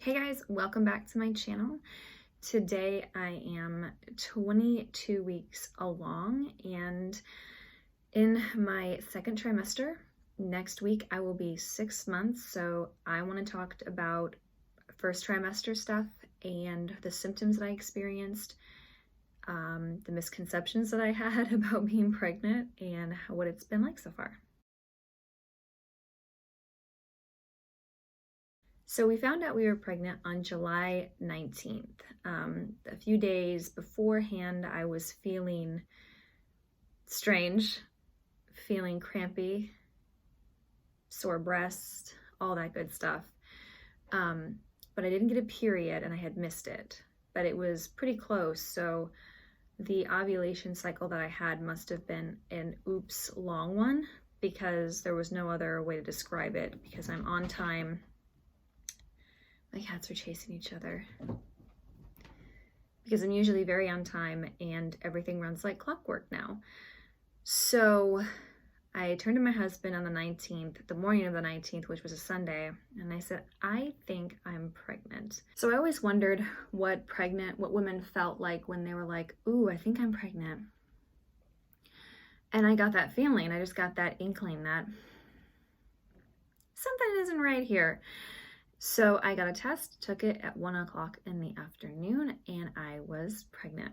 Hey guys, welcome back to my channel. Today I am 22 weeks along and in my second trimester. Next week I will be 6 months, so I want to talk about first trimester stuff and the symptoms that I experienced, the misconceptions that I had about being pregnant, and what it's been like so far. So we found out we were pregnant on July 19th. A few days beforehand, I was feeling strange, feeling crampy, sore breast, all that good stuff. But I didn't get a period and I had missed it, but it was pretty close. So the ovulation cycle that I had must have been an oops long one, because there was no other way to describe it, because I'm on time. My cats are chasing each other because I'm usually very on time and everything runs like clockwork now. So I turned to my husband on the 19th, the morning of the 19th, which was a Sunday, and I said, I think I'm pregnant. So I always wondered what women felt like when they were like, ooh, I think I'm pregnant. And I got that feeling, I just got that inkling that something isn't right here. So I got a test, took it at 1 o'clock in the afternoon, and I was pregnant.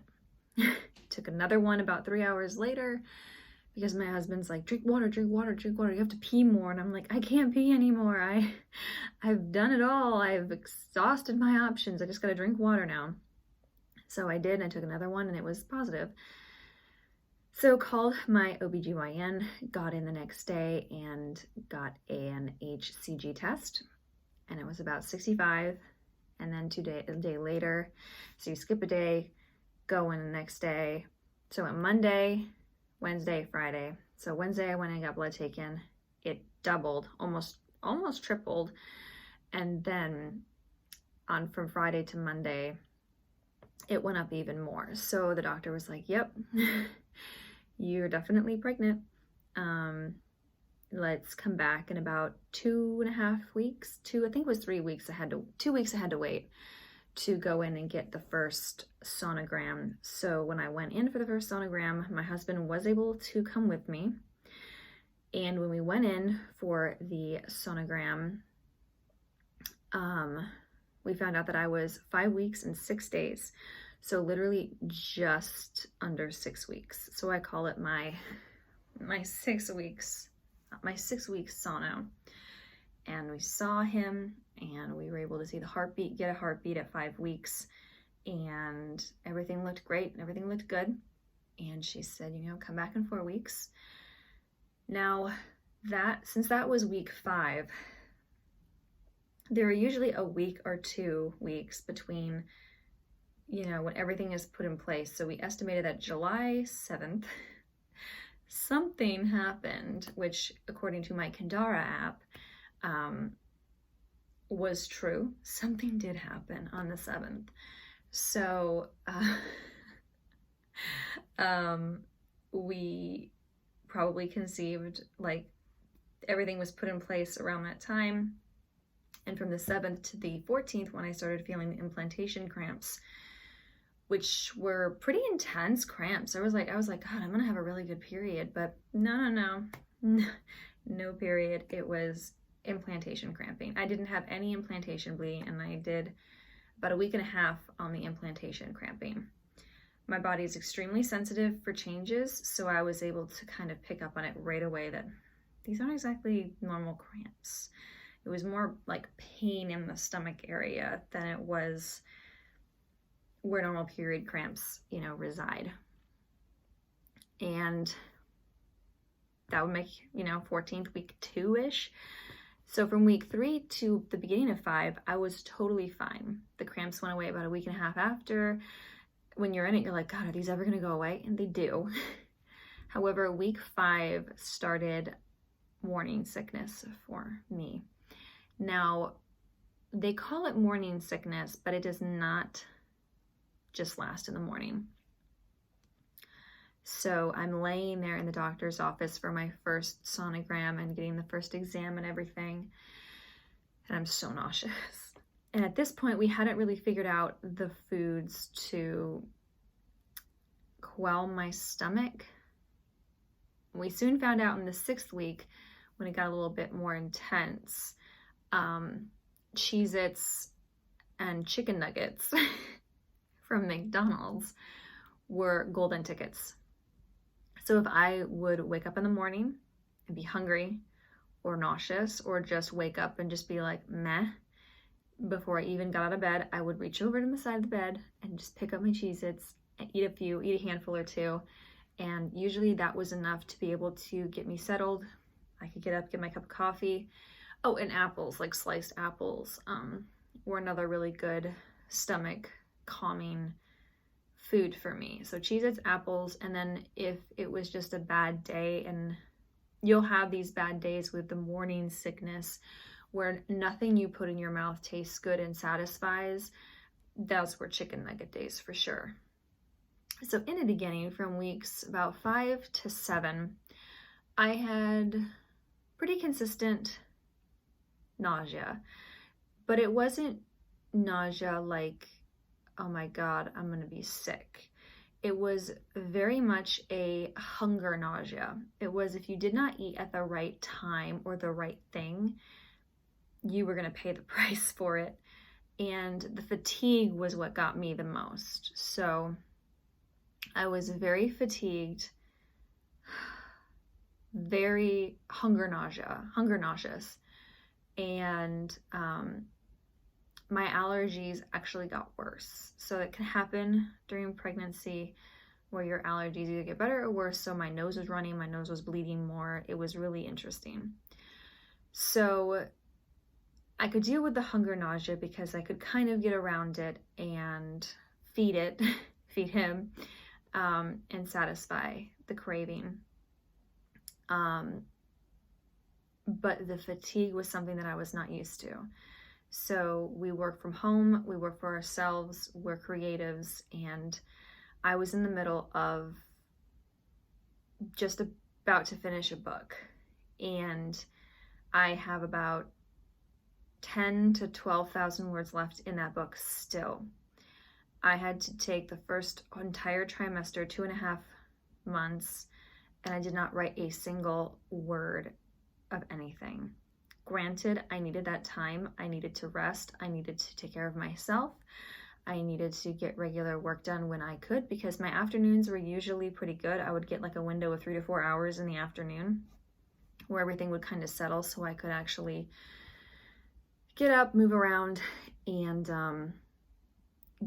Took another one about 3 hours later, because my husband's like, drink water, drink water, drink water. You have to pee more. And I'm like, I can't pee anymore. I've done it all. I've exhausted my options. I just got to drink water now. So I did, and I took another one, and it was positive. So called my OBGYN, got in the next day, and got an HCG test. And it was about 65, and then a day later, so you skip a day, go in the next day. So on Monday, Wednesday, Friday. So Wednesday I went and got blood taken. It doubled, almost tripled. And then from Friday to Monday, it went up even more. So the doctor was like, yep, you're definitely pregnant. Let's come back in about 2.5 weeks. I think it was 3 weeks. 2 weeks I had to wait to go in and get the first sonogram. So when I went in for the first sonogram, my husband was able to come with me. And when we went in for the sonogram, we found out that I was 5 weeks and 6 days. So literally just under 6 weeks. So I call it my 6 weeks. My 6 weeks sono. And we saw him, and we were able to see the heartbeat, get a heartbeat at 5 weeks, and everything looked great and everything looked good. And she said, come back in 4 weeks. Now since that was week 5, there are usually a week or 2 weeks between, when everything is put in place. So we estimated that July 7th, something happened, which according to my Kendara app, was true. Something did happen on the 7th. So we probably conceived, like, everything was put in place around that time. And from the 7th to the 14th, when I started feeling the implantation cramps, which were pretty intense cramps. I was like, God, I'm gonna have a really good period, but no period. It was implantation cramping. I didn't have any implantation bleeding, and I did about 1.5 weeks on the implantation cramping. My body is extremely sensitive for changes, so I was able to kind of pick up on it right away that these aren't exactly normal cramps. It was more like pain in the stomach area than it was where normal period cramps, reside. And that would make, 14th, week 2-ish. So from week 3 to the beginning of 5, I was totally fine. The cramps went away about 1.5 weeks after. When you're in it, you're like, God, are these ever gonna go away? And they do. However, week 5 started morning sickness for me. Now, they call it morning sickness, but it does not just last in the morning. So I'm laying there in the doctor's office for my first sonogram and getting the first exam and everything, and I'm so nauseous. And at this point, we hadn't really figured out the foods to quell my stomach. We soon found out in the 6th week, when it got a little bit more intense, Cheez-Its and chicken nuggets from McDonald's were golden tickets. So if I would wake up in the morning and be hungry or nauseous, or just wake up and just be like, meh, before I even got out of bed, I would reach over to the side of the bed and just pick up my Cheez-Its and eat a handful or two. And usually that was enough to be able to get me settled. I could get up, get my cup of coffee. Oh, and apples, like sliced apples, were another really good stomach calming food for me. So Cheez-Its, apples, and then if it was just a bad day, and you'll have these bad days with the morning sickness where nothing you put in your mouth tastes good and satisfies, those were chicken nugget days for sure. So in the beginning, from weeks about 5 to 7, I had pretty consistent nausea, but it wasn't nausea like, oh my God, I'm gonna be sick. It was very much a hunger nausea. It was if you did not eat at the right time or the right thing, you were gonna pay the price for it. And the fatigue was what got me the most. So I was very fatigued, very nauseous. And my allergies actually got worse. So it can happen during pregnancy where your allergies either get better or worse. So my nose was running, my nose was bleeding more. It was really interesting. So I could deal with the hunger nausea because I could kind of get around it and feed him, and satisfy the craving. But the fatigue was something that I was not used to. So we work from home, we work for ourselves, we're creatives, and I was in the middle of just about to finish a book, and I have about 10 to 12,000 words left in that book still. I had to take the first entire trimester, 2.5 months, and I did not write a single word of anything. Granted, I needed that time. I needed to rest. I needed to take care of myself. I needed to get regular work done when I could, because my afternoons were usually pretty good. I would get like a window of 3 to 4 hours in the afternoon where everything would kind of settle, so I could actually get up, move around, and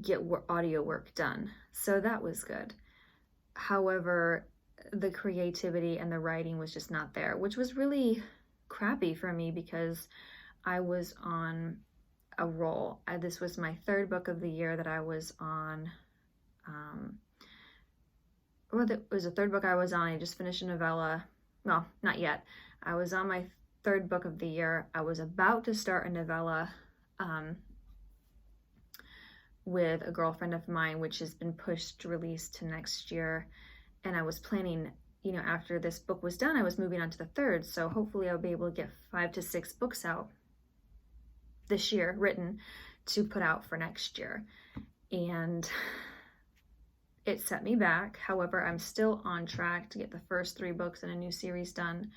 get audio work done. So that was good. However, the creativity and the writing was just not there, which was really crappy for me because I was on a roll. This was my 3rd book of the year that I was on. Well, it was the 3rd book I was on. I just finished a novella. Well, not yet. I was on my 3rd book of the year. I was about to start a novella with a girlfriend of mine, which has been pushed to release to next year. And I was planning, after this book was done, I was moving on to the 3rd. So hopefully I'll be able to get 5 to 6 books out this year, written, to put out for next year. And it set me back. However, I'm still on track to get the first 3 books in a new series done.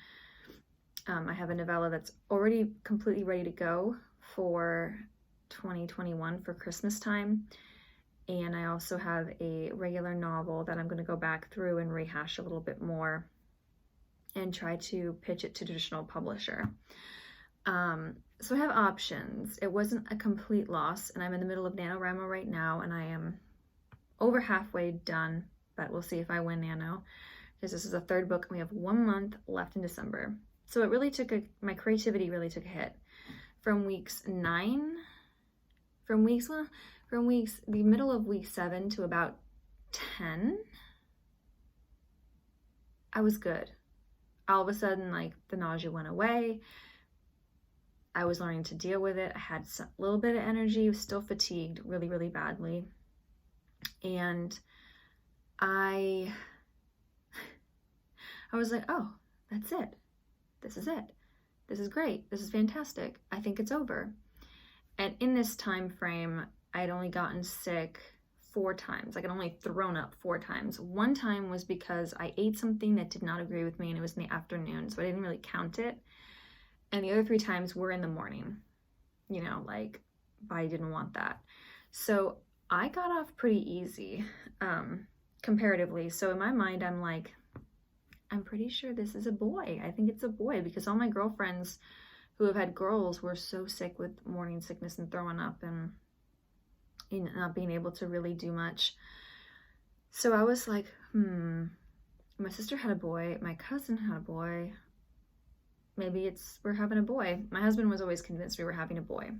I have a novella that's already completely ready to go for 2021 for Christmas time. And I also have a regular novel that I'm going to go back through and rehash a little bit more and try to pitch it to a traditional publisher. So I have options. It wasn't a complete loss, and I'm in the middle of NaNoWriMo right now, and I am over halfway done, but we'll see if I win Nano, because this is the 3rd book and we have 1 month left in December. So it really took my creativity really took a hit. From the middle of week 7 to about 10, I was good. All of a sudden, like, the nausea went away. I was learning to deal with it. I had a little bit of energy, was still fatigued really, really badly. And I was like, oh, that's it. This is it. This is great. This is fantastic. I think it's over. And in this time frame, I'd only gotten sick 4 times. Like, I'd only thrown up 4 times. One time was because I ate something that did not agree with me, and it was in the afternoon, so I didn't really count it. And the other 3 times were in the morning, you know, like, I didn't want that. So I got off pretty easy, comparatively. So in my mind, I'm like, I'm pretty sure this is a boy. I think it's a boy, because all my girlfriends who have had girls were so sick with morning sickness and throwing up and not being able to really do much. So I was like, my sister had a boy, my cousin had a boy, maybe we're having a boy. My husband was always convinced we were having a boy.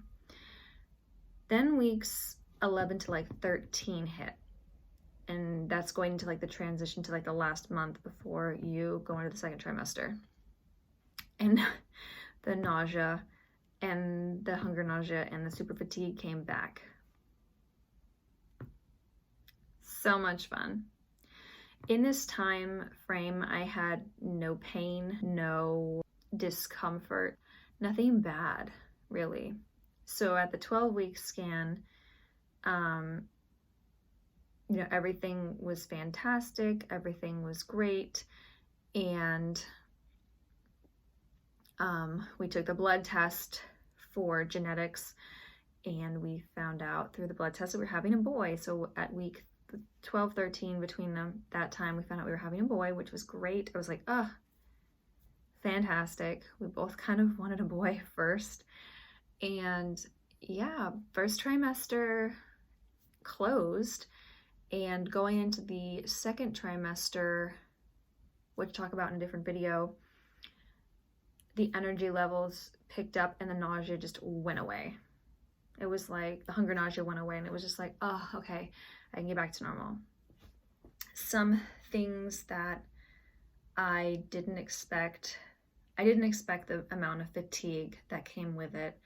Then weeks 11 to like 13 hit, and that's going into like the transition to like the last month before you go into the second trimester. And the nausea and the hunger nausea and the super fatigue came back. So much fun. In this time frame, I had no pain, no discomfort, nothing bad, really. So at the 12-week scan, you know, everything was fantastic, everything was great, and we took the blood test for genetics, and we found out through the blood test that we were having a boy. So at week 12, 13, between that time, we found out we were having a boy, which was great. I was like, oh, fantastic. We both kind of wanted a boy first. And yeah, first trimester closed, and going into the second trimester, which I'll talk about in a different video, the energy levels picked up and the nausea just went away. It was like the hunger nausea went away, and it was just like, oh, okay, I can get back to normal. Some things that I didn't expect the amount of fatigue that came with it.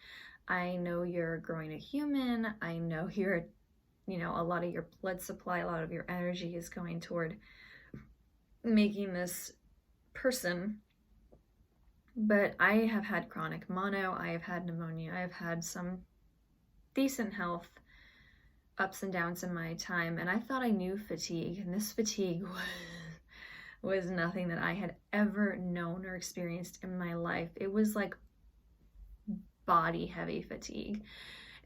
I know you're growing a human. I know you're, you know, a lot of your blood supply, a lot of your energy is going toward making this person. But I have had chronic mono, I have had pneumonia, I have had some decent health ups and downs in my time, and I thought I knew fatigue, and this fatigue was nothing that I had ever known or experienced in my life. It was like body heavy fatigue.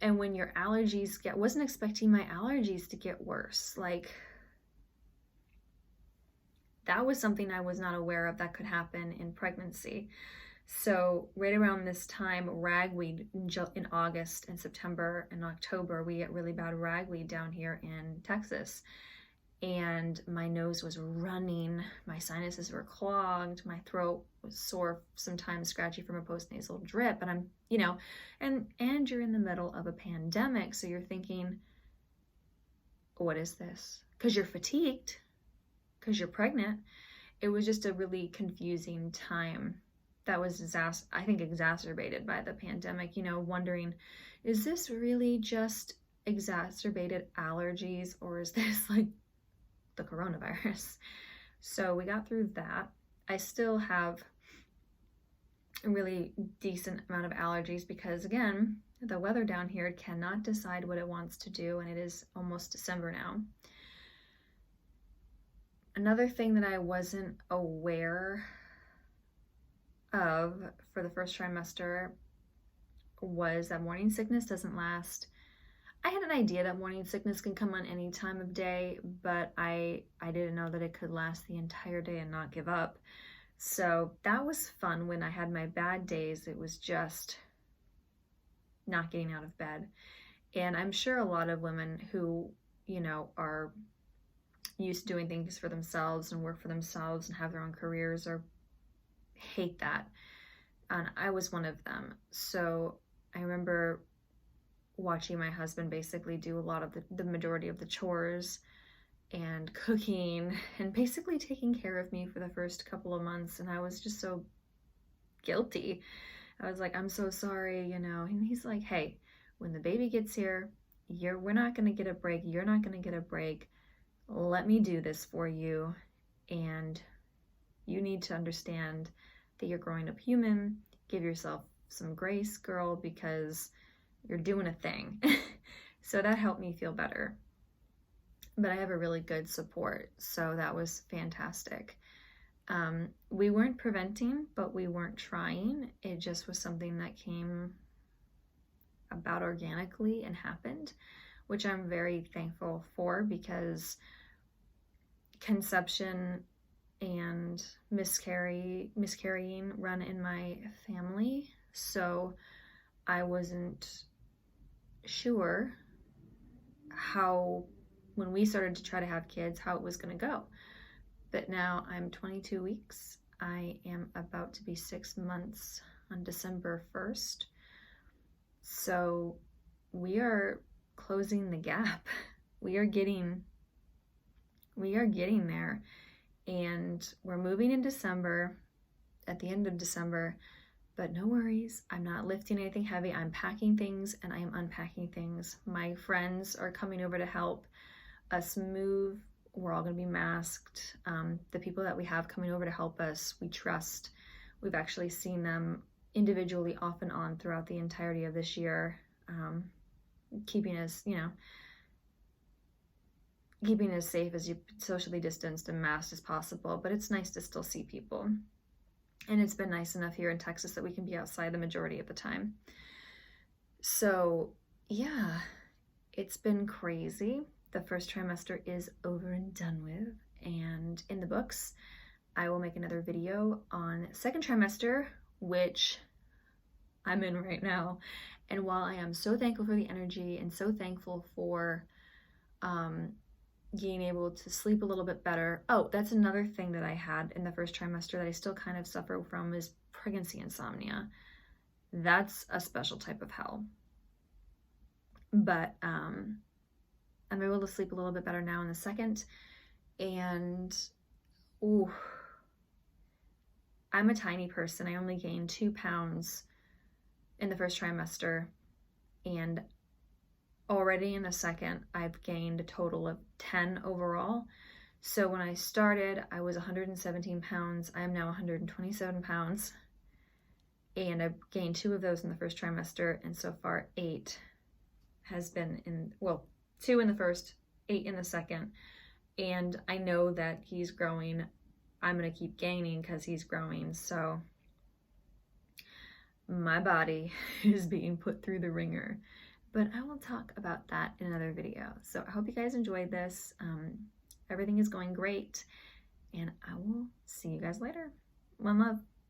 And when your allergies wasn't expecting my allergies to get worse. Like, that was something I was not aware of that could happen in pregnancy. So right around this time, ragweed in August and September and October, we get really bad ragweed down here in Texas. And my nose was running, my sinuses were clogged, my throat was sore, sometimes scratchy from a postnasal drip. And I'm, you know, and you're in the middle of a pandemic, so you're thinking, what is this? Because you're fatigued, because you're pregnant. It was just a really confusing time that was, I think, exacerbated by the pandemic, you know, wondering, is this really just exacerbated allergies, or is this like the coronavirus? So we got through that. I still have a really decent amount of allergies because, again, the weather down here cannot decide what it wants to do, and it is almost December now. Another thing that I wasn't aware of for the first trimester was that morning sickness doesn't last. I had an idea that morning sickness can come on any time of day, but I didn't know that it could last the entire day and not give up. So that was fun. When I had my bad days, it was just not getting out of bed. And I'm sure a lot of women who, you know, are used to doing things for themselves and work for themselves and have their own careers or hate that. And I was one of them. So I remember watching my husband basically do a lot of the majority of the chores and cooking and basically taking care of me for the first couple of months. And I was just so guilty. I was like, I'm so sorry, you know. And he's like, hey, when the baby gets here, we're not going to get a break. You're not going to get a break. Let me do this for you. And you need to understand that you're growing up human. Give yourself some grace, girl, because you're doing a thing. So that helped me feel better. But I have a really good support, so that was fantastic. We weren't preventing, but we weren't trying. It just was something that came about organically and happened, which I'm very thankful for, because conception and miscarrying run in my family. So I wasn't sure how, when we started to try to have kids, how it was going to go. But now I'm 22 weeks. I am about to be 6 months on December 1st. So we are closing the gap. We are getting there, and we're moving in December, at the end of December. But no worries, I'm not lifting anything heavy. I'm packing things and I am unpacking things. My friends are coming over to help us move. We're all going to be masked. The people that we have coming over to help us, we trust. We've actually seen them individually off and on throughout the entirety of this year, keeping us, keeping as safe as you socially distanced and masked as possible. But it's nice to still see people. And it's been nice enough here in Texas that we can be outside the majority of the time. So yeah, it's been crazy. The first trimester is over and done with. And in the books, I will make another video on second trimester, which I'm in right now. And while I am so thankful for the energy and so thankful for being able to sleep a little bit better. Oh, that's another thing that I had in the first trimester that I still kind of suffer from, is pregnancy insomnia. That's a special type of hell. But I'm able to sleep a little bit better now in the second. And ooh, I'm a tiny person. I only gained 2 pounds in the first trimester, and already in the second, I've gained a total of 10 overall. So when I started, I was 117 pounds. I am now 127 pounds. And I've gained 2 of those in the first trimester. And so far, 8 has been in, well, 2 in the first, 8 in the second. And I know that he's growing. I'm going to keep gaining because he's growing. So my body is being put through the ringer. But I will talk about that in another video. So I hope you guys enjoyed this. Everything is going great, and I will see you guys later. One love.